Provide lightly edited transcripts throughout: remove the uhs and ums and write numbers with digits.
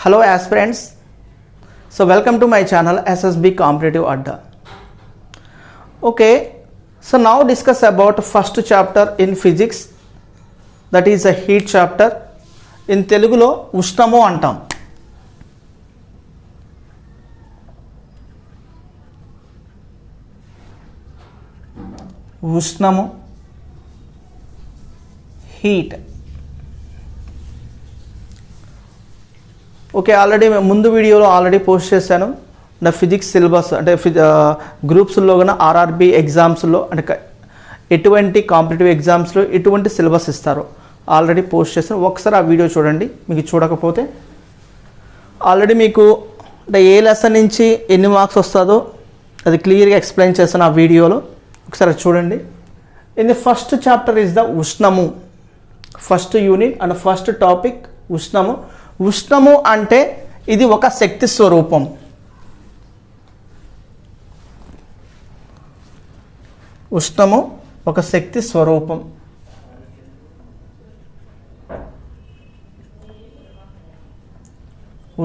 Hello aspirants, so welcome to my channel SSB Competitive Adda. Okay, so now discuss about first chapter in physics, that is a heat chapter. In Telugulo ఉష్ణము అంటాం. ఉష్ణము, heat. Okay, already ముందు వీడియోలో already post చేశాను. నా physics syllabus అంటే గ్రూప్స్లో కూడా RRB ఎగ్జామ్స్లో అంటే ఎటువంటి కాంపిటేటివ్ ఎగ్జామ్స్లో ఎటువంటి సిలబస్ ఇస్తారో ఆల్రెడీ పోస్ట్ చేశాను. ఒకసారి ఆ వీడియో చూడండి. మీకు చూడకపోతే ఆల్రెడీ మీకు అంటే ఏ లెసన్ నుంచి ఎన్ని మార్క్స్ వస్తుందో అది క్లియర్గా ఎక్స్ప్లెయిన్ చేశాను ఆ వీడియోలో. ఒకసారి చూడండి. In the first chapter is the ఉష్ణము, first unit and first topic ఉష్ణము. ఉష్ణము అంటే ఇది ఒక శక్తి స్వరూపం. ఉష్ణము ఒక శక్తి స్వరూపం.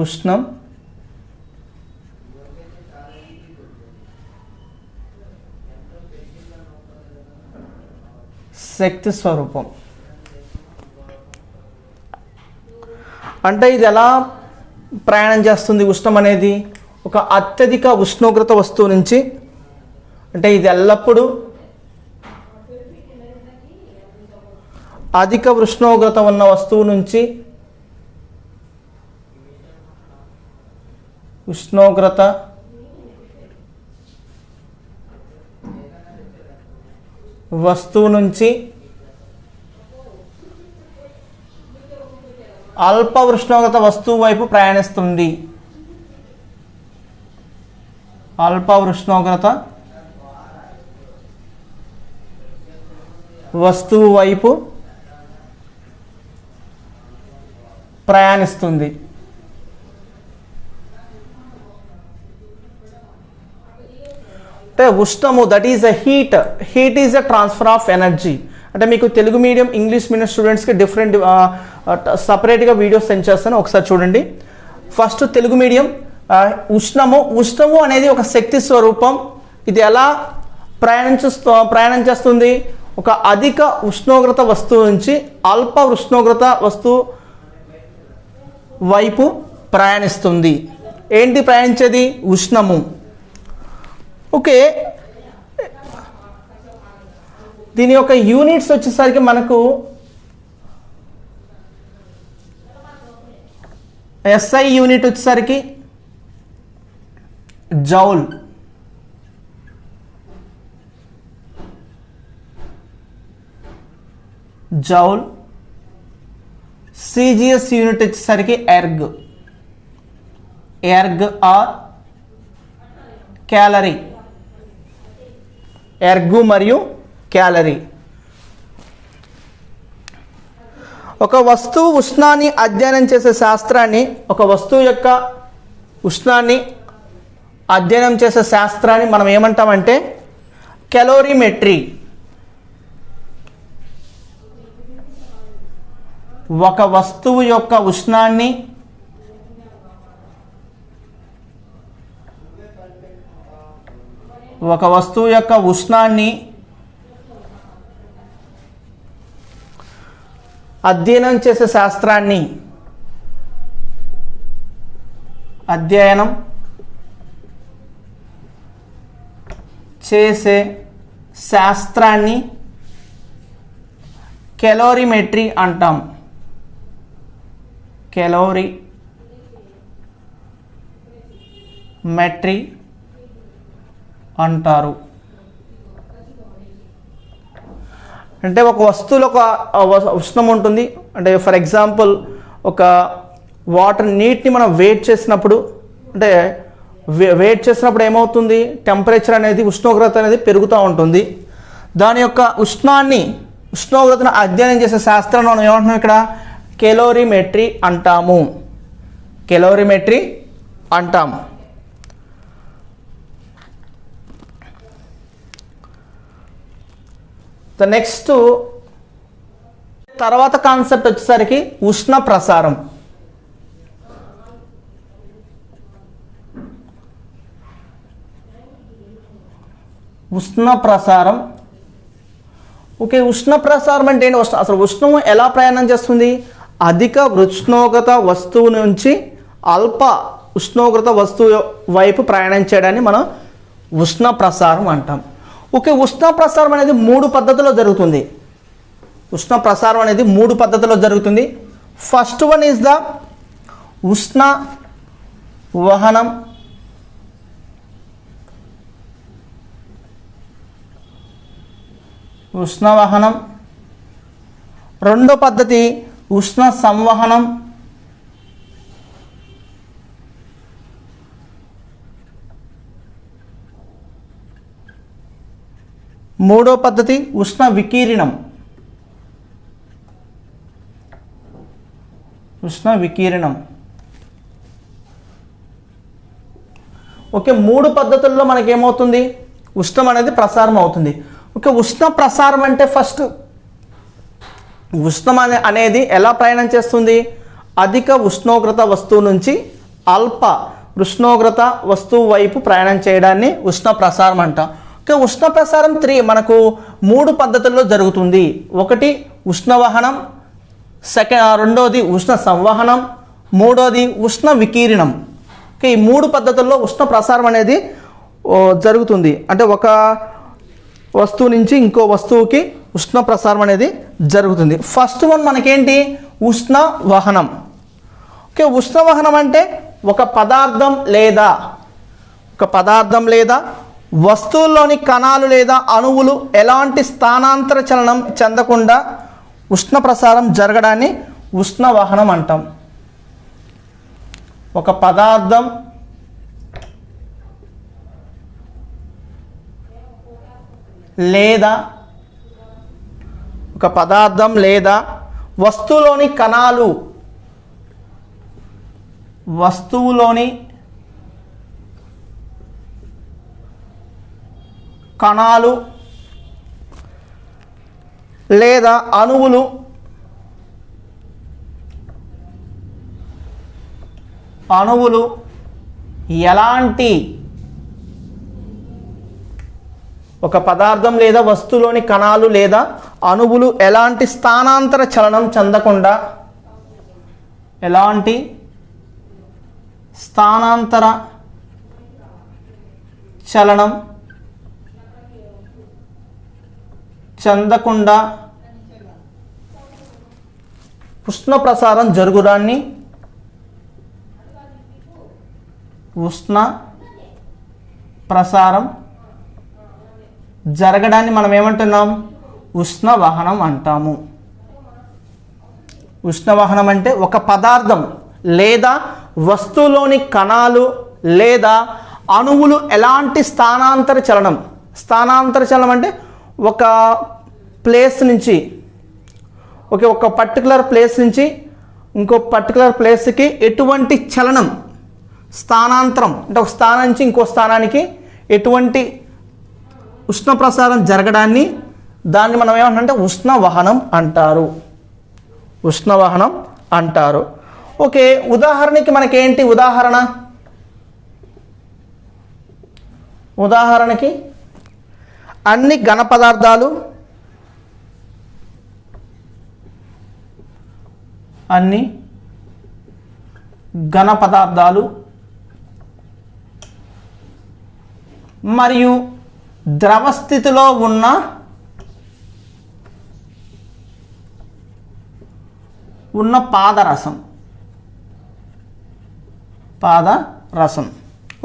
ఉష్ణం శక్తి స్వరూపం. అంటే ఇది ఎలా ప్రయాణం చేస్తుంది ఉష్ణం అనేది? ఒక అత్యధిక ఉష్ణోగ్రత వస్తువు నుంచి, అంటే ఇది ఎల్లప్పుడూ అధిక ఉష్ణోగ్రత ఉన్న వస్తువు నుంచి ఉష్ణోగ్రత వస్తువు నుంచి అల్ప ఉష్ణోగ్రత వస్తువు వైపు ప్రయాణిస్తుంది. అల్ప ఉష్ణోగ్రత వస్తువు వైపు ప్రయాణిస్తుంది. అంటే ఉష్ణము that is a heat. Heat is a transfer of energy. అంటే మీకు తెలుగు మీడియం ఇంగ్లీష్ మీడియం స్టూడెంట్స్కి డిఫరెంట్ సపరేట్గా వీడియోస్ సెండ్ చేస్తాను, ఒకసారి చూడండి. ఫస్ట్ తెలుగు మీడియం ఉష్ణము అనేది ఒక శక్తి స్వరూపం. ఇది ఎలా ప్రయాణం చేస్తుంది? ఒక అధిక ఉష్ణోగ్రత వస్తువు నుంచి అల్ప ఉష్ణోగ్రత వస్తువు వైపు ప్రయాణిస్తుంది. ఏంటి ప్రయాణించేది? ఉష్ణము. ఓకే, దీని యొక్క యూనిట్స్ వచ్చేసరికి మనకు ఎస్ఐ యూనిట్ వచ్చేసరికి జౌల్, జౌల్. సిజిఎస్ యూనిట్ వచ్చేసరికి ఎర్గ్, ఎర్గ్ ఆర్ క్యాలరీ, ఎర్గు మరియు క్యాలరీ. ఒక వస్తువు ఉష్ణాన్ని అధ్యయనం చేసే శాస్త్రాన్ని, ఒక వస్తువు యొక్క ఉష్ణాన్ని అధ్యయనం చేసే శాస్త్రాన్ని మనం ఏమంటామంటే కెలోరీమెట్రీ. ఒక వస్తువు యొక్క ఉష్ణాన్ని అధ్యయనం చేసే శాస్త్రాన్ని, అధ్యయనం చేసే శాస్త్రాన్ని కెలోరీమెట్రీ అంటాం. కెలోరీమెట్రీ అంటారు. అంటే ఒక వస్తువులో ఒక ఉష్ణం ఉంటుంది. అంటే ఫర్ ఎగ్జాంపుల్ ఒక నీటిని మనం వెయిట్ చేసినప్పుడు, అంటే వెయిట్ చేసినప్పుడు ఏమవుతుంది? టెంపరేచర్ అనేది, ఉష్ణోగ్రత అనేది పెరుగుతూ ఉంటుంది. దాని యొక్క ఉష్ణోగ్రతను అధ్యయనం చేసే శాస్త్రాన్ని మనం ఏమంటున్నాం ఇక్కడ? కెలోరీమెట్రీ అంటాము. కెలోరీమెట్రీ అంటాము. ద నెక్స్ట్ తర్వాత కాన్సెప్ట్ వచ్చేసరికి ఉష్ణ ప్రసారం. ఉష్ణ ప్రసారం. ఓకే, ఉష్ణ ప్రసారం అంటే ఏంటి? అసలు ఉష్ణం ఎలా ప్రయాణం చేస్తుంది? అధిక ఉష్ణోగ్రత వస్తువు నుంచి అల్ప ఉష్ణోగ్రత వస్తువు వైపు ప్రయాణం చేయడాన్ని మనం ఉష్ణ ప్రసారం అంటాం. ఓకే, ఉష్ణ ప్రసారం అనేది 3 పద్ధతుల్లో జరుగుతుంది. ఉష్ణ ప్రసారం అనేది 3 పద్ధతుల్లో జరుగుతుంది. ఫస్ట్ వన్ ఈజ్ ద ఉష్ణ వహనం. ఉష్ణవహనం. రెండో పద్ధతి ఉష్ణ సంవహనం. మూడో పద్ధతి ఉష్ణ వికిరణం. ఉష్ణ వికిరణం. ఓకే, 3 పద్ధతుల్లో మనకేమవుతుంది? ఉష్ణం అనేది ప్రసారం అవుతుంది. ఓకే, ఉష్ణ ప్రసారం అంటే ఫస్ట్ ఉష్ణం అనేది ఎలా ప్రయాణం చేస్తుంది? అధిక ఉష్ణోగ్రత వస్తువు నుంచి అల్ప ఉష్ణోగ్రత వస్తువు వైపు ప్రయాణం చేయడాన్ని ఉష్ణ ప్రసారం అంటాం. ఓకే, ఉష్ణ ప్రసారం మనకు 3 పద్ధతుల్లో జరుగుతుంది. ఒకటి ఉష్ణవహనం, రెండోది ఉష్ణ సంవహనం, మూడోది ఉష్ణ వికిరణం. ఓకే, ఈ 3 పద్ధతుల్లో ఉష్ణ ప్రసారం అనేది జరుగుతుంది. అంటే ఒక వస్తువు నుంచి ఇంకో వస్తువుకి ఉష్ణ ప్రసారం అనేది జరుగుతుంది. ఫస్ట్ వన్ మనకేంటి? ఉష్ణ వహనం. ఓకే, ఉష్ణ వహనం అంటే ఒక పదార్థం లేదా వస్తువుల్లోని కణాలు లేదా అణువులు ఎలాంటి స్థానాంతర చలనం చెందకుండా ఉష్ణ ప్రసారం జరగడాన్ని ఉష్ణ వహనం అంటాం. ఒక పదార్థం లేదా వస్తువులోని కణాలు లేదా అణువులు ఎలాంటి ఒక పదార్థం లేదా వస్తువులోని కణాలు లేదా అణువులు ఎలాంటి స్థానాంతర చలనం చెందకుండా ఉష్ణ ప్రసారం జరుగుడాన్ని ఉష్ణ ప్రసారం జరగడాన్ని మనం ఏమంటున్నాం? ఉష్ణవహనం అంటాము. ఉష్ణవహనం అంటే ఒక పదార్థం లేదా వస్తువులోని కణాలు లేదా అణువులు ఎలాంటి స్థానాంతర చలనం అంటే ఒక ప్లేస్ నుంచి ఒక పర్టికులర్ ప్లేస్ నుంచి ఇంకో పర్టికులర్ ప్లేస్కి ఎటువంటి చలనం, స్థానాంతరం అంటే ఒక స్థానం నుంచి ఇంకో స్థానానికి ఎటువంటి ఉష్ణ ప్రసారం జరగడాన్ని దాన్ని మనం ఏమంటారంటే ఉష్ణవహనం అంటారు. ఓకే, ఉదాహరణకి మనకేంటి ఉదాహరణకి అన్ని ఘన పదార్థాలు మరియు ద్రవ స్థితిలో ఉన్న పాదరసం.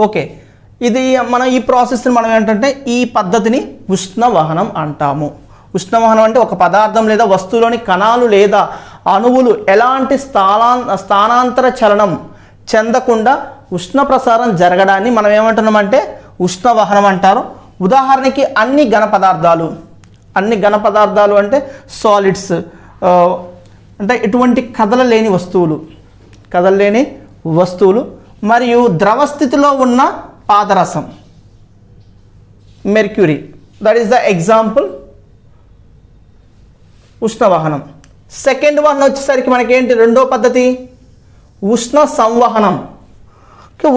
ఓకే, ఇది మనం ఈ ప్రాసెస్ని మనం ఏంటంటే ఈ పద్ధతిని ఉష్ణవహనం అంటాము. ఉష్ణవహనం అంటే ఒక పదార్థం లేదా వస్తువులోని కణాలు లేదా అణువులు ఎలాంటి స్థానాంతర చలనం చెందకుండా ఉష్ణ ప్రసారం జరగడాన్ని మనం ఏమంటున్నామంటే ఉష్ణవహనం అంటారు. ఉదాహరణకి అన్ని ఘన పదార్థాలు అంటే సాలిడ్స్, అంటే ఎటువంటి కదలలేని వస్తువులు మరియు ద్రవ స్థితిలో ఉన్న పాదరసం, mercury. That is the example ఉష్ణవహనం. సెకండ్ వన్ వచ్చేసరికి మనకేంటి? రెండో పద్ధతి ఉష్ణ సంవహనం.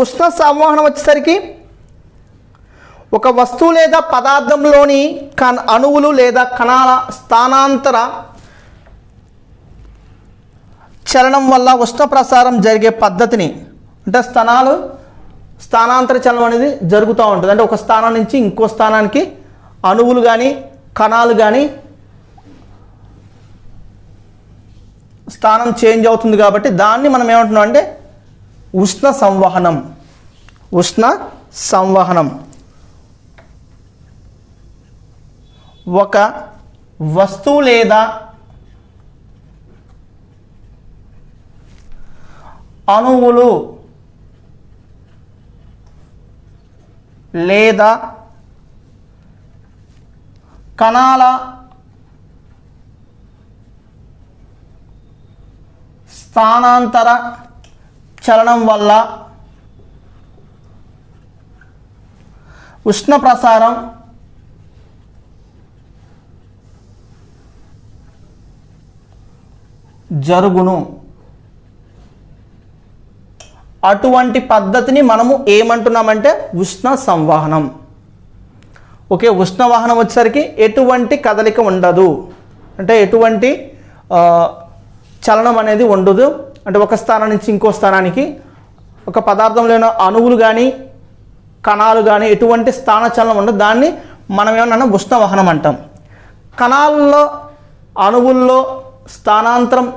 ఉష్ణ సంవహనం వచ్చేసరికి ఒక వస్తువు లేదా పదార్థంలోని అణువులు లేదా కణాల స్థానాంతర చలనం వల్ల ఉష్ణ ప్రసారం జరిగే పద్ధతిని, అంటే స్థానాంతర చలనం అనేది జరుగుతూ ఉంటుంది. అంటే ఒక స్థానం నుంచి ఇంకో స్థానానికి అణువులు కానీ కణాలు కానీ స్థానం చేంజ్ అవుతుంది కాబట్టి దాన్ని మనం ఏమంటున్నాం అంటే ఉష్ణ సంవహనం. ఉష్ణ సంవహనం. ఒక వస్తువు లేదా అణువులు లేదా కణాల స్థానాంతర చలనం వల్ల ఉష్ణ ప్రసారం జరుగును. అటువంటి పద్ధతిని మనము ఏమంటున్నామంటే ఉష్ణ సంవహనం. ఓకే, ఉష్ణవాహనం వచ్చేసరికి ఎటువంటి కదలిక ఉండదు, అంటే ఎటువంటి చలనం అనేది ఉండదు. అంటే ఒక స్థానం నుంచి ఇంకో స్థానానికి ఒక పదార్థంలో అణువులు కానీ కణాలు కానీ ఎటువంటి స్థాన చలనం ఉండదు. దాన్ని మనం ఏమన్నా ఉష్ణవాహనం అంటాం. కణాల్లో అణువుల్లో స్థానాంతరం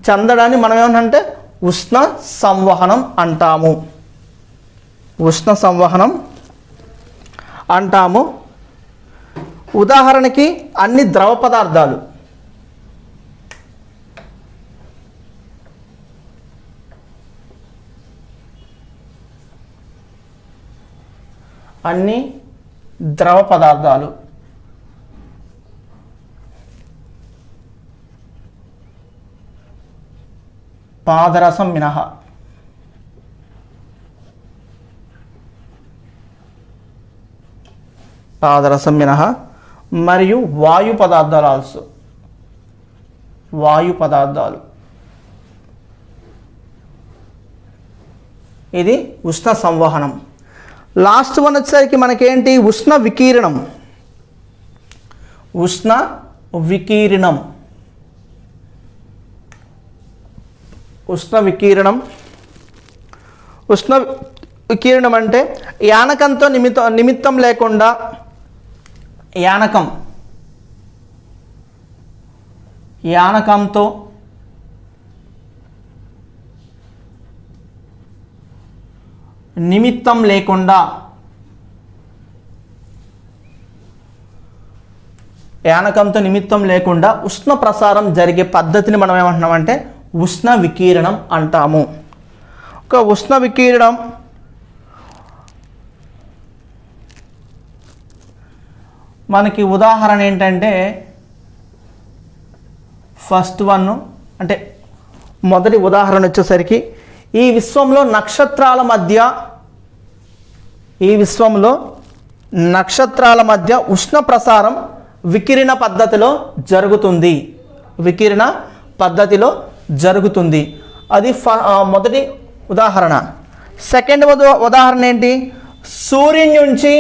చెందడాన్ని మనం ఏమనంటే ఉష్ణ సంవహనం అంటాము. ఉష్ణ సంవహనం అంటాము. ఉదాహరణకి అన్ని ద్రవ పదార్థాలు, అన్ని ద్రవ పదార్థాలు పాదరసం మినహా మరియు వాయు పదార్థాలు ఆల్సో, వాయు పదార్థాలు. ఇది ఉష్ణ సంవహనం. లాస్ట్ వన్ వచ్చేసరికి మనకేంటి ఉష్ణ వికీరణం. ఉష్ణ వికీరణం. ఉష్ణ వికీరణం. ఉష్ణ వికీరణం అంటే యానకంతో నిమిత్తం లేకుండా, యానకంతో నిమిత్తం లేకుండా, యానకంతో నిమిత్తం లేకుండా ఉష్ణ ప్రసారం జరిగే పద్ధతిని మనం ఏమంటున్నామంటే ఉష్ణ వికీరణం అంటాము. ఒక ఉష్ణ వికీరణం మనకి ఉదాహరణ ఏంటంటే ఫస్ట్ వన్, అంటే మొదటి ఉదాహరణ వచ్చేసరికి ఈ విశ్వంలో నక్షత్రాల మధ్య ఉష్ణ ప్రసారం వికిరణ పద్ధతిలో జరుగుతుంది. అది మొదటి ఉదాహరణ. సెకండ్ ఉదాహరణ ఏంటి? సూర్యుని నుంచి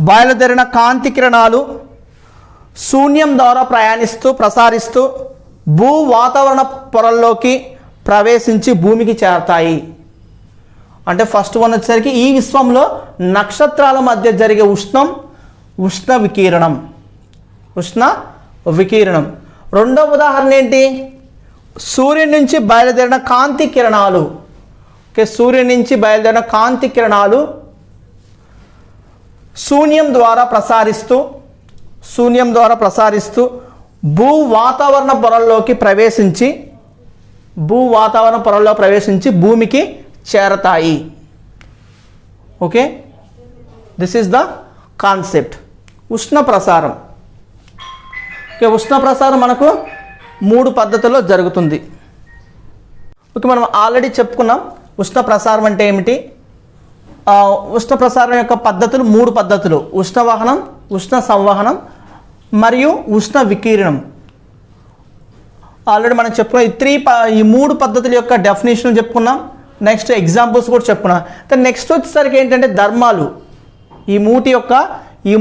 బయలుదేరిన కాంతి కిరణాలు శూన్యం ద్వారా ప్రసారిస్తూ భూ వాతావరణ పొరల్లోకి ప్రవేశించి భూమికి చేరతాయి. అంటే ఫస్ట్ వన్ వచ్చేసరికి ఈ విశ్వంలో నక్షత్రాల మధ్య జరిగే ఉష్ణ వికీరణం. రెండవ ఉదాహరణ ఏంటి? సూర్యుని నుంచి బయలుదేరిన కాంతి కిరణాలు. ఓకే, సూర్యుని నుంచి బయలుదేరిన కాంతి కిరణాలు శూన్యం ద్వారా ప్రసారిస్తూ భూ వాతావరణ పొరల్లోకి ప్రవేశించి భూమికి చేరతాయి. Okay, this is the concept ఉష్ణ ప్రసారం. ఓకే, ఉష్ణ ప్రసారం మనకు 3 పద్ధతుల్లో జరుగుతుంది. ఓకే, మనం ఆల్రెడీ చెప్పుకున్నాం ఉష్ణ ప్రసారం అంటే ఏమిటి. ఉష్ణ ప్రసారం యొక్క పద్ధతులు 3 పద్ధతులు: ఉష్ణవాహనం, ఉష్ణ సంవహనం మరియు ఉష్ణ వికీరణం. ఆల్రెడీ మనం చెప్పుకున్నాం ఈ 3 పద్ధతుల యొక్క డెఫినేషన్ చెప్పుకున్నాం. నెక్స్ట్ ఎగ్జాంపుల్స్ కూడా చెప్పుకున్నాం. నెక్స్ట్ వచ్చేసరికి ఏంటంటే ధర్మాలు. ఈ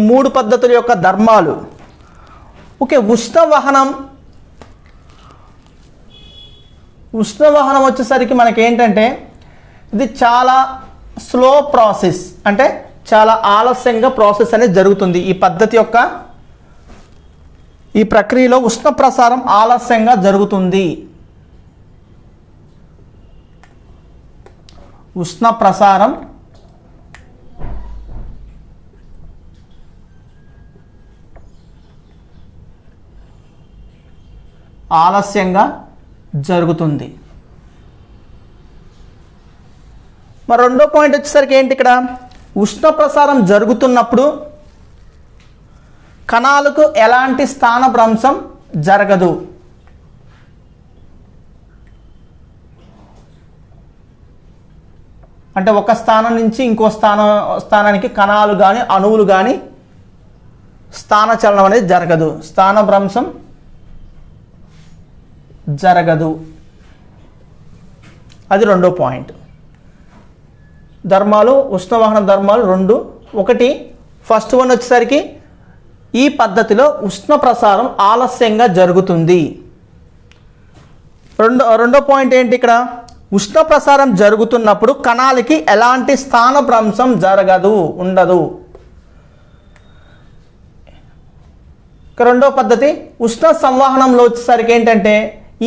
మూడు పద్ధతుల యొక్క ధర్మాలు. ఓకే, ఉష్ణవహనం వచ్చేసరికి మనకి ఏంటంటే ఇది చాలా స్లో ప్రాసెస్, అంటే చాలా ఆలస్యంగా ప్రాసెస్ అనేది జరుగుతుంది. ఈ పద్ధతి యొక్క ఈ ప్రక్రియలో ఉష్ణ ప్రసారం ఆలస్యంగా జరుగుతుంది. ఉష్ణ ప్రసారం ఆలస్యంగా జరుగుతుంది. మరి రెండో పాయింట్ వచ్చేసరికి ఏంటి, ఇక్కడ ఉష్ణ ప్రసారం జరుగుతున్నప్పుడు కణాలకు ఎలాంటి స్థానభ్రంశం జరగదు. అంటే ఒక స్థానం నుంచి ఇంకో స్థానానికి కణాలు కానీ అణువులు కానీ స్థానచలనం అనేది జరగదు, స్థానభ్రంశం జరగదు. అది రెండో పాయింట్. ధర్మాలు, ఉష్ణవాహన ధర్మాలు రెండు. ఒకటి, ఫస్ట్ వన్ వచ్చేసరికి ఈ పద్ధతిలో ఉష్ణ ప్రసారం ఆలస్యంగా జరుగుతుంది. రెండో పాయింట్ ఏంటి, ఇక్కడ ఉష్ణ ప్రసారం జరుగుతున్నప్పుడు కణాలకి ఎలాంటి స్థానభ్రంశం జరగదు, ఉండదు. రెండో పద్ధతి ఉష్ణ సంవహనంలో వచ్చేసరికి ఏంటంటే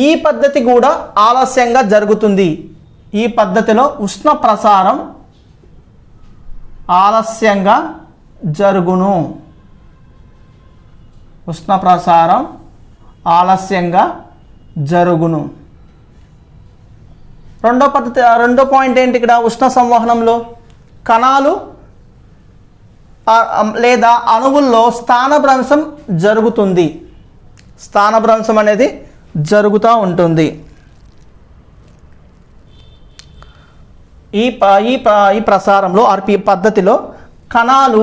ఈ పద్ధతి కూడా ఆలస్యంగా జరుగుతుంది. ఈ పద్ధతిలో ఉష్ణ ప్రసారం ఆలస్యంగా జరుగును. ఉష్ణ ప్రసారం ఆలస్యంగా జరుగును. రెండో పాయింట్ ఏంటి, ఇక్కడ ఉష్ణ సంవహనంలో కణాలు లేదా అణువుల్లో స్థానభ్రంశం జరుగుతుంది. స్థానభ్రంశం అనేది జరుగుతూ ఉంటుంది. ఈ ప్రసారంలో ఈ పద్ధతిలో కణాలు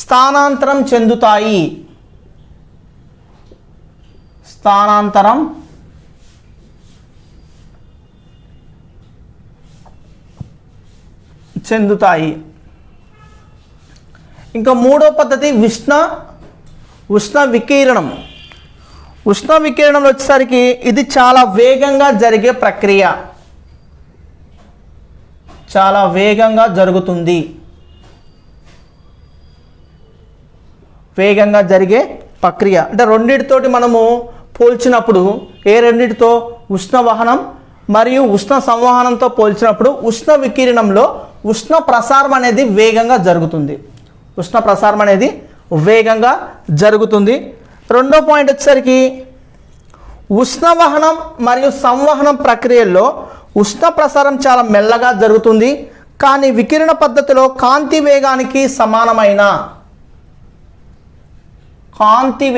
స్థానాంతరం చెందుతాయి. స్థానాంతరం చెందుతాయి. ఇంకా మూడో పద్ధతి ఉష్ణ వికిరణం. ఉష్ణ వికిరణంలో వచ్చేసరికి ఇది చాలా వేగంగా జరిగే ప్రక్రియ, చాలా వేగంగా జరుగుతుంది. వేగంగా జరిగే ప్రక్రియ అంటే రెండింటితోటి మనము పోల్చినప్పుడు, ఏ రెండింటితో, ఉష్ణవహనం మరియు ఉష్ణ సంవహనంతో పోల్చినప్పుడు ఉష్ణ వికిరణంలో ఉష్ణ ప్రసారం అనేది వేగంగా జరుగుతుంది. ఉష్ణ ప్రసారం అనేది వేగంగా జరుగుతుంది. రెండో పాయింట్ వచ్చేసరికి ఉష్ణవహనం మరియు సంవహనం ప్రక్రియల్లో ఉష్ణ ప్రసారం చాలా మెల్లగా జరుగుతుంది. కానీ వికిరణ పద్ధతిలో కాంతి వేగానికి సమానమైన కాంతి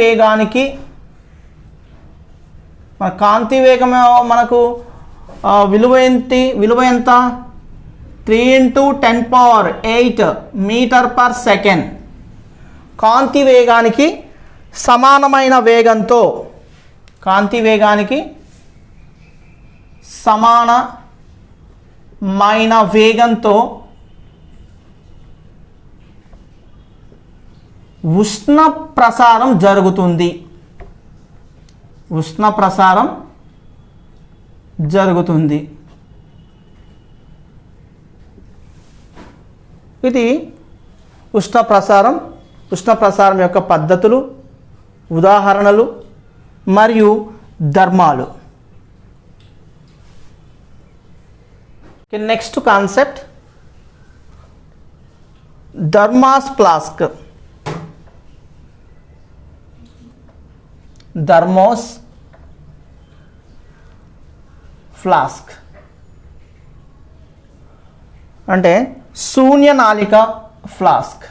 వేగం మనకు విలువ ఎంత 3 × 10⁸ మీటర్ పర్ సెకండ్. కాంతి వేగానికి సమానమైన వేగంతో, కాంతి వేగానికి సమానమైన వేగంతో ఉష్ణ ప్రసారం జరుగుతుంది. ఉష్ణ ప్రసారం జరుగుతుంది. ఇది ఉష్ణ ప్రసారం యొక్క పద్ధతులు, ఉదాహరణలు మరియు ధర్మాలు. Next concept thermos flask. Thermos flask అంటే శూన్య నాళిక ఫ్లాస్క్.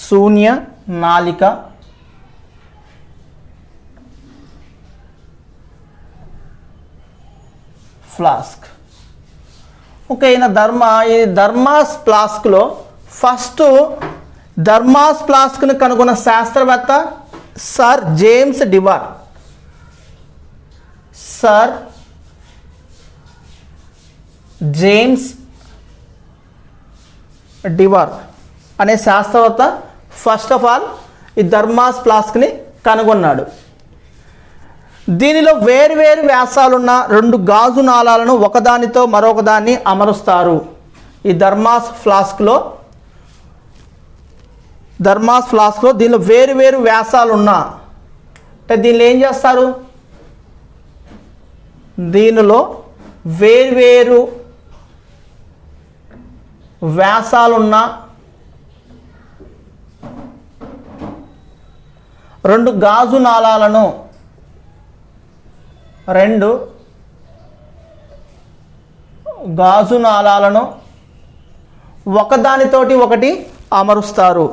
శూన్య నాళిక ఫ్లాస్క్. ఓకే, ఈ థర్మాస్ ఫ్లాస్క్లో ఫస్ట్ థర్మాస్ ఫ్లాస్క్ను కనుగొన్న శాస్త్రవేత్త సర్ జేమ్స్ డివర్. సర్ జేమ్స్ డివర్ అనే శాస్త్రవేత్త ఫస్ట్ ఆఫ్ ఆల్ ఈ థర్మాస్ ఫ్లాస్క్ని కనుగొన్నాడు. దీనిలో వేరువేరు వ్యాసాలున్న 2 గాజు నాళాలను ఒకదానితో మరొకదాన్ని అమరుస్తారు. ఈ థర్మాస్ ఫ్లాస్క్లో దీనిలో వేరువేరు వ్యాసాలు ఉన్నా అంటే దీనిలో ఏం చేస్తారు, దీనిలో వేరువేరు వ్యాసాలున్న 2 గాజు నాళాలను ఒకదానితోటి ఒకటి అమరుస్తారు,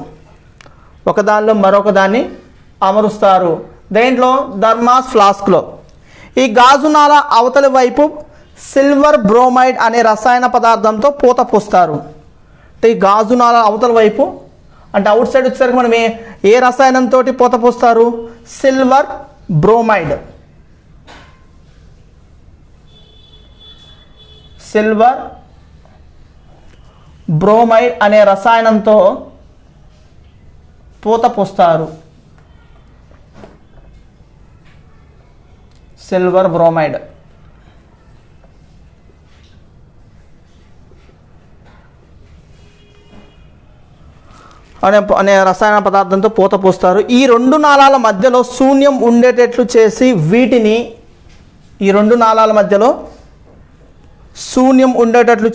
ఒకదానిలో మరొకదాన్ని అమరుస్తారు. దేంట్లో? థర్మాస్ ఫ్లాస్క్లో. ఈ గాజు నాళ అవతలి వైపు సిల్వర్ బ్రోమైడ్ అనే రసాయన పదార్థంతో పూత పూస్తారు. అంటే ఈ గాజు నాళ అవతల వైపు అంటే అవుట్ సైడ్ వచ్చేసరికి మనం ఏ రసాయనంతో పూత పూస్తారు? Silver bromide. సిల్వర్ బ్రోమైడ్ అనే రసాయనంతో పూత పూస్తారు. సిల్వర్ బ్రోమైడ్ అనే రసాయన పదార్థంతో పూత పూస్తారు. ఈ 2 నాళాల మధ్యలో శూన్యం ఉండేటట్లు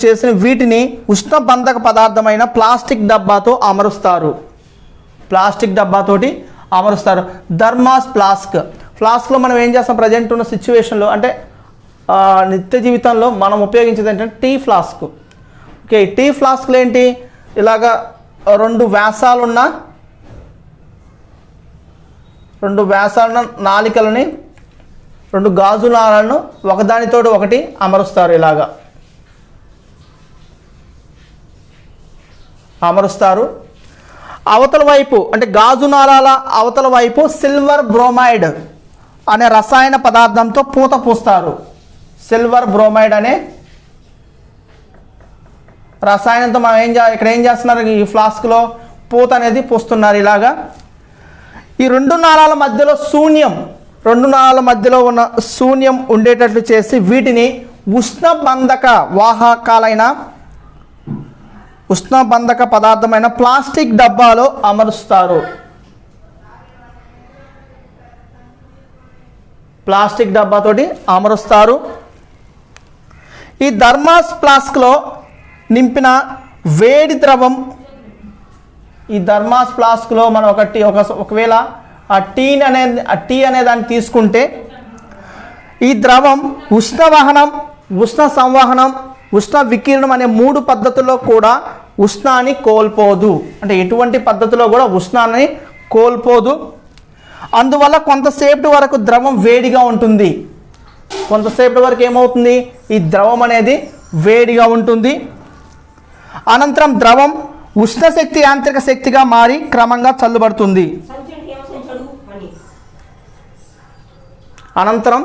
చేసి వీటిని ఉష్ణబంధక పదార్థమైన ప్లాస్టిక్ డబ్బాతో అమరుస్తారు. థర్మాస్ ఫ్లాస్క్లో మనం ఏం చేస్తాం? ప్రజెంట్ ఉన్న సిచ్యువేషన్లో అంటే నిత్య జీవితంలో మనం ఉపయోగించేది ఏంటంటే టీ ఫ్లాస్క్. ఓకే, టీ ఫ్లాస్క్లో ఏంటి? ఇలాగా 2 వ్యాసాలున్న నాళికలని 2 గాజు నాళాలను ఒకదానితో ఒకటి అమరుస్తారు. ఇలాగా అమరుస్తారు. అవతల వైపు అంటే గాజు నాళాల అవతల వైపు సిల్వర్ బ్రోమైడ్ అనే రసాయన పదార్థంతో పూత పూస్తారు. సిల్వర్ బ్రోమైడ్ అనే రసాయనంతో మనం ఇక్కడ ఏం చేస్తున్నారు? ఈ ఫ్లాస్క్లో పూత అనేది పూస్తున్నారు. ఇలాగా ఈ 2 నాళాల మధ్యలో ఉన్న శూన్యం ఉండేటట్లు చేసి వీటిని ఉష్ణబంధక పదార్థమైన ప్లాస్టిక్ డబ్బాలో అమరుస్తారు. ప్లాస్టిక్ డబ్బాతోటి అమరుస్తారు. ఈ థర్మాస్ ఫ్లాస్క్లో నింపిన వేడి ద్రవం ఈ థర్మాస్ ఫ్లాస్క్లో మనం ఒకవేళ ఆ టీ అనే దాన్ని తీసుకుంటే ఈ ద్రవం ఉష్ణ సంవహనం ఉష్ణ వికిరణం అనే 3 పద్ధతుల్లో కూడా ఉష్ణాన్ని కోల్పోదు. అంటే ఎటువంటి పద్ధతిలో కూడా ఉష్ణాన్ని కోల్పోదు. అందువల్ల కొంతసేపటి వరకు ద్రవం వేడిగా ఉంటుంది. కొంతసేపటి వరకు ఏమవుతుంది? ఈ ద్రవం అనేది వేడిగా ఉంటుంది. అనంతరం ద్రవం ఉష్ణశక్తి యాంత్రిక శక్తిగా మారి క్రమంగా చల్లబడుతుంది. అనంతరం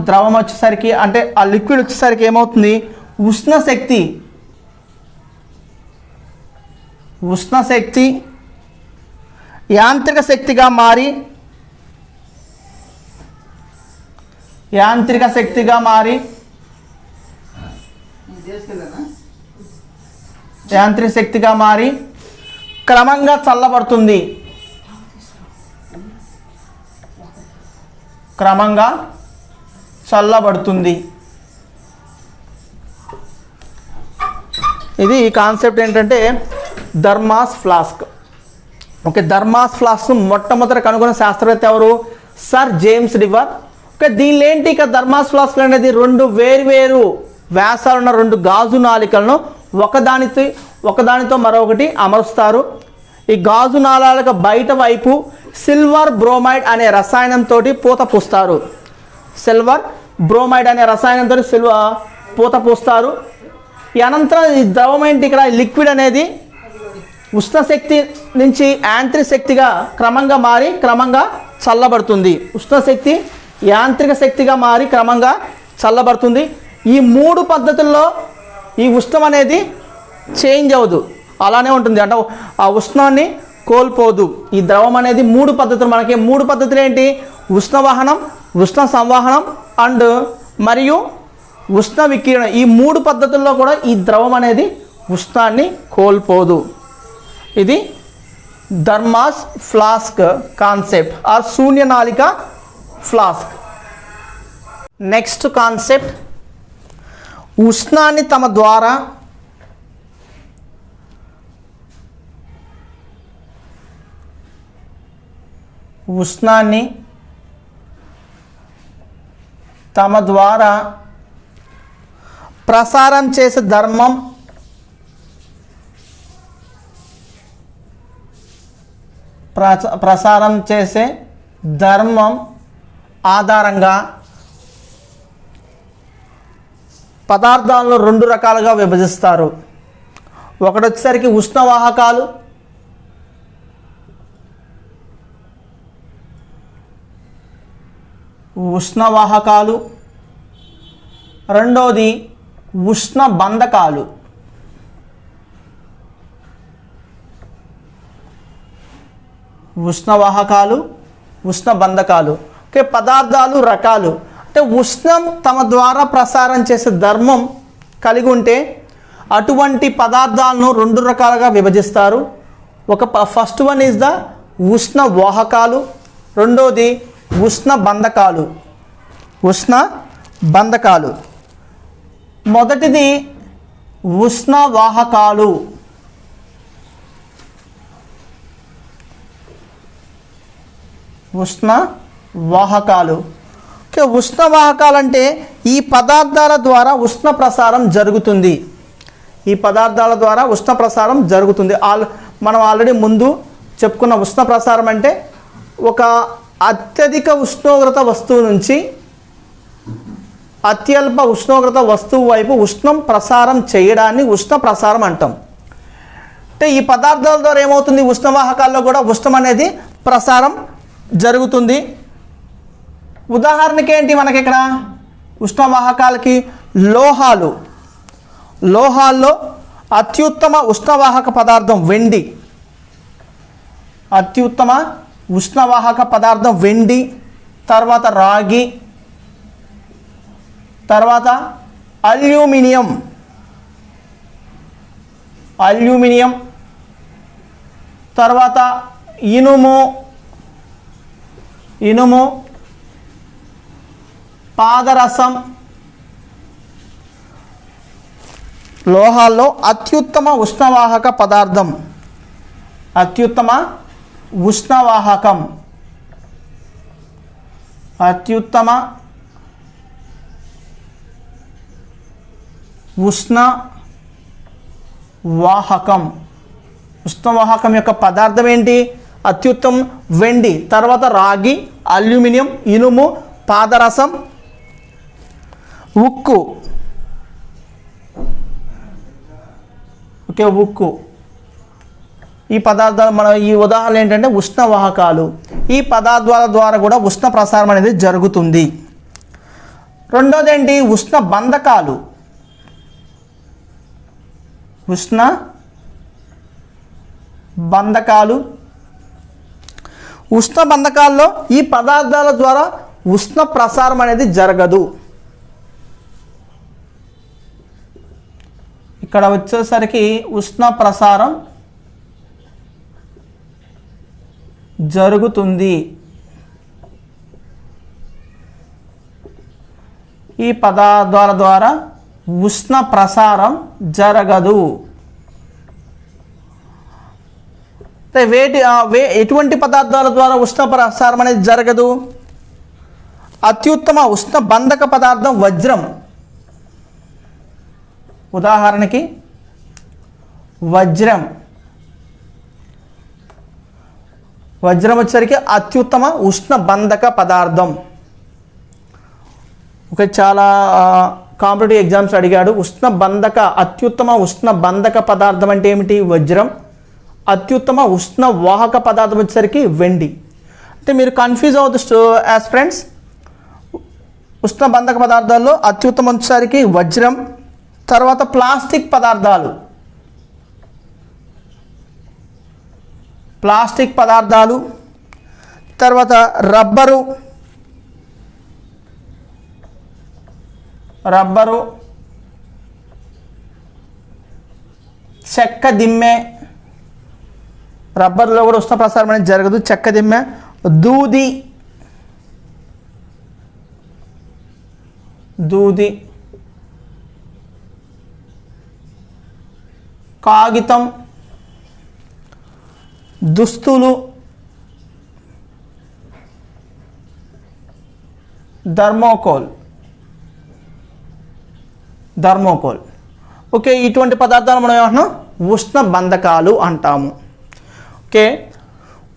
ద్రవం వచ్చేసరికి అంటే ఆ లిక్విడ్ వచ్చేసరికి ఏమవుతుంది? ఉష్ణశక్తి యాంత్రిక శక్తిగా మారి క్రమంగా చల్లబడుతుంది. ఇది ఈ కాన్సెప్ట్ ఏంటంటే thermos flask. Okay, thermos flask మొట్టమొదట కనుగొన్న శాస్త్రవేత్త ఎవరు? Sir James డివర్. ఓకే, దీనిలో ఏంటి? ఇక థర్మాస్ ఫ్లాస్క్ అనేది 2 వేరువేరు వ్యాసాలున్న 2 గాజు నాళికలను ఒకదానితో మరొకటి అమరుస్తారు. ఈ గాజు నాళాలకు బయట వైపు సిల్వర్ బ్రోమైడ్ అనే రసాయనంతో పూత పూస్తారు. పూత పూస్తారు. ఈ అనంతరం ఈ ద్రవం ఏంటి? ఇక్కడ లిక్విడ్ అనేది ఉష్ణశక్తి నుంచి యాంత్రిక శక్తిగా క్రమంగా చల్లబడుతుంది. ఉష్ణశక్తి యాంత్రిక శక్తిగా మారి క్రమంగా చల్లబడుతుంది. ఈ 3 పద్ధతుల్లో ఈ ఉష్ణం అనేది చేంజ్ అవ్వదు, అలానే ఉంటుంది. అంటే ఆ ఉష్ణాన్ని కోల్పోదు. ఈ ద్రవం అనేది 3 పద్ధతులు, మనకి 3 పద్ధతులు ఏంటి? ఉష్ణవాహనం, ఉష్ణ సంవాహనం అండ్ మరియు ఉష్ణ వికిరణం. ఈ 3 పద్ధతుల్లో కూడా ఈ ద్రవం అనేది ఉష్ణాన్ని కోల్పోదు. ఇది థర్మాస్ ఫ్లాస్క్ కాన్సెప్ట్ ఆర్ శూన్యనాళిక ఫ్లాస్క్. నెక్స్ట్ కాన్సెప్ట్, ఉష్ణాన్ని తమ ద్వారా ప్రసారం చేసే ధర్మం ఆధారంగా పదార్థాలను 2 రకాలుగా విభజిస్తారు. ఒకటి వచ్చేసరికి ఉష్ణవాహకాలు, రెండోది ఉష్ణ బంధకాలు. ఉష్ణవాహకాలు, ఉష్ణ బంధకాలు. ఓకే, పదార్థాలు రకాలు అంటే ఉష్ణం తమ ద్వారా ప్రసారం చేసే ధర్మం కలిగి ఉంటే అటువంటి పదార్థాలను 2 రకాలుగా విభజిస్తారు. ఫస్ట్ వన్ ఈజ్ ద ఉష్ణ వాహకాలు, రెండోది ఉష్ణ బంధకాలు. మొదటిది ఉష్ణ వాహకాలు. ఓకే, ఉష్ణ వాహకాలు అంటే ఈ పదార్థాల ద్వారా ఉష్ణ ప్రసారం జరుగుతుంది. మనం ఆల్రెడీ ముందు చెప్పుకున్న ఉష్ణ ప్రసారం అంటే ఒక అత్యధిక ఉష్ణోగ్రత వస్తువు నుంచి అత్యల్ప ఉష్ణోగ్రత వస్తువు వైపు ఉష్ణం ప్రసారం చేయడాన్ని ఉష్ణ ప్రసారం అంటాం. అంటే ఈ పదార్థాల ద్వారా ఏమవుతుంది? ఉష్ణవాహకాల్లో కూడా ఉష్ణం అనేది ప్రసారం జరుగుతుంది. ఉదాహరణకి ఏంటి మనకి ఇక్కడ ఉష్ణవాహకాలకి? లోహాల్లో అత్యుత్తమ ఉష్ణవాహక పదార్థం వెండి. తర్వాత రాగి, తర్వాత అల్యూమినియం, తర్వాత ఇనుము, పాదరసం. లోహాల్లో అత్యుత్తమ ఉష్ణవాహక పదార్థం, అత్యుత్తమ ఉష్ణవాహకం యొక్క పదార్థం ఏంటి? అత్యుత్తమం వెండి, తర్వాత రాగి, అల్యూమినియం, ఇనుము, పాదరసం, ఉక్కు. ఉక్కు. ఈ పదార్థాలు ఈ ఉదాహరణ ఏంటంటే ఉష్ణవాహకాలు. ఈ పదార్థాల ద్వారా కూడా ఉష్ణ ప్రసారం అనేది జరుగుతుంది. రెండోది ఏంటి? ఉష్ణ బంధకాలు. ఉష్ణ బంధకాల్లో ఈ పదార్థాల ద్వారా ఉష్ణ ప్రసారం అనేది జరగదు. ఇక్కడ వచ్చేసరికి ఉష్ణ ప్రసారం జరుగుతుంది. ఈ పదార్థాల ద్వారా ఉష్ణ ప్రసారం జరగదు. ఎటువంటి పదార్థాల ద్వారా ఉష్ణ ప్రసారం అనేది జరగదు? అత్యుత్తమ ఉష్ణ బంధక పదార్థం వజ్రం. ఉదాహరణకి వజ్రం వచ్చేసరికి అత్యుత్తమ ఉష్ణ బంధక పదార్థం. చాలా కాంపిటేటివ్ ఎగ్జామ్స్ అడిగాడు. అత్యుత్తమ ఉష్ణ బంధక పదార్థం అంటే ఏమిటి? వజ్రం. అత్యుత్తమ ఉష్ణ వాహక పదార్థం వచ్చేసరికి వెండి. అంటే మీరు కన్ఫ్యూజ్ అవ్వద్దు యాస్ ఫ్రెండ్స్. ఉష్ణ బంధక పదార్థాల్లో అత్యుత్తమం వచ్చేసరికి వజ్రం, తర్వాత ప్లాస్టిక్ పదార్థాలు, తర్వాత రబ్బరు, చెక్క దిమ్మె, రబ్బర్లో కూడా ఉష్ణ ప్రసారం అనేది జరగదు, చెక్క దిమ్మె, దూది, కాగితం, దుస్తులు, థర్మోకోల్. ఓకే, ఇటువంటి పదార్థాలు మనం ఏమంటున్నాం? ఉష్ణ బంధకాలు అంటాము. ఓకే,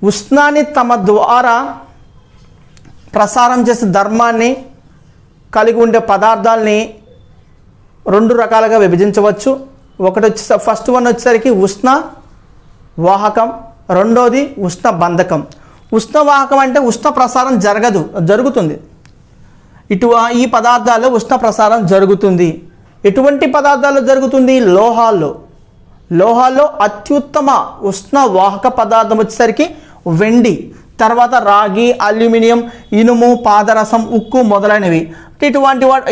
ఉష్ణాన్ని తమ ద్వారా ప్రసారం చేసే ధర్మాన్ని కలిగి ఉండే పదార్థాలని 2 రకాలుగా విభజించవచ్చు. ఫస్ట్ వన్ వచ్చేసరికి ఉష్ణ వాహకం, రెండోది ఉష్ణ బంధకం. ఉష్ణ వాహకం అంటే ఉష్ణ ప్రసారం జరుగుతుంది. ఈ పదార్థాల్లో ఉష్ణ ప్రసారం జరుగుతుంది. ఎటువంటి పదార్థాల్లో జరుగుతుంది? లోహాల్లో అత్యుత్తమ ఉష్ణ వాహక పదార్థం వచ్చేసరికి వెండి, తర్వాత రాగి, అల్యూమినియం, ఇనుము, పాదరసం, ఉక్కు మొదలైనవి.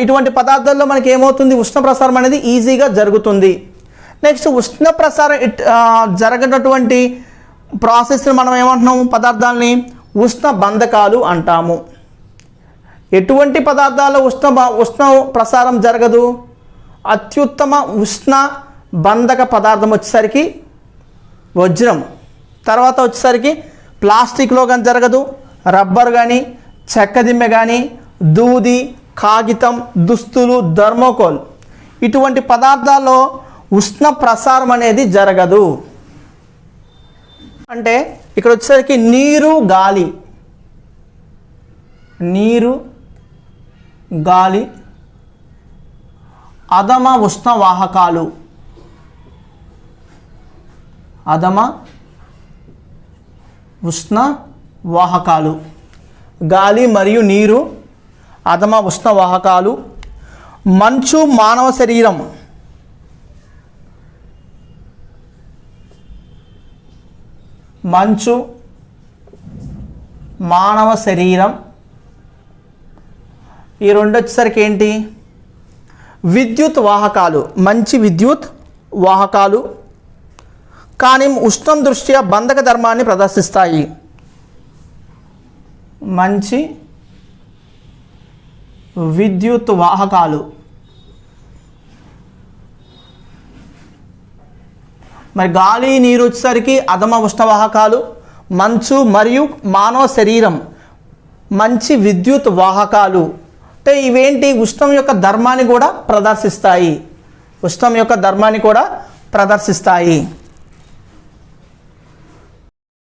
ఇటువంటి పదార్థాల్లో మనకి ఏమవుతుంది? ఉష్ణ ప్రసారం అనేది ఈజీగా జరుగుతుంది. నెక్స్ట్ ఉష్ణ ప్రసారం జరగనటువంటి ప్రాసెస్ని మనం ఏమంటున్నాము? పదార్థాలని ఉష్ణ బంధకాలు అంటాము. ఎటువంటి పదార్థాల్లో ఉష్ణ ప్రసారం జరగదు? అత్యుత్తమ ఉష్ణ బంధక పదార్థం వచ్చేసరికి వజ్రం, తర్వాత వచ్చేసరికి ప్లాస్టిక్లో కానీ జరగదు, రబ్బర్ కానీ, చెక్కదిమ్మె కానీ, దూది, కాగితం, దుస్తులు, థర్మోకోల్. ఇటువంటి పదార్థాల్లో ఉష్ణ ప్రసారం అనేది జరగదు. అంటే ఇక్కడ వచ్చేసరికి నీరు, గాలి అధమ ఉష్ణ వాహకాలు, గాలి మరియు నీరు అధమ ఉష్ణ వాహకాలు. మంచు మానవ శరీరం. ఈ రెండు వచ్చేసరికి ఏంటి? విద్యుత్ వాహకాలు, మంచి విద్యుత్ వాహకాలు, కానీ ఉష్ణం దృష్ట్యా బంధక ధర్మాన్ని ప్రదర్శిస్తాయి. మంచి విద్యుత్ వాహకాలు. మరి గాలి, నీరు వచ్చేసరికి అధమ ఉష్ణవాహకాలు, మంచు మరియు మానవ శరీరం మంచి విద్యుత్ వాహకాలు. అంటే ఇవేంటి? ఉష్ణం యొక్క ధర్మాన్ని కూడా ప్రదర్శిస్తాయి.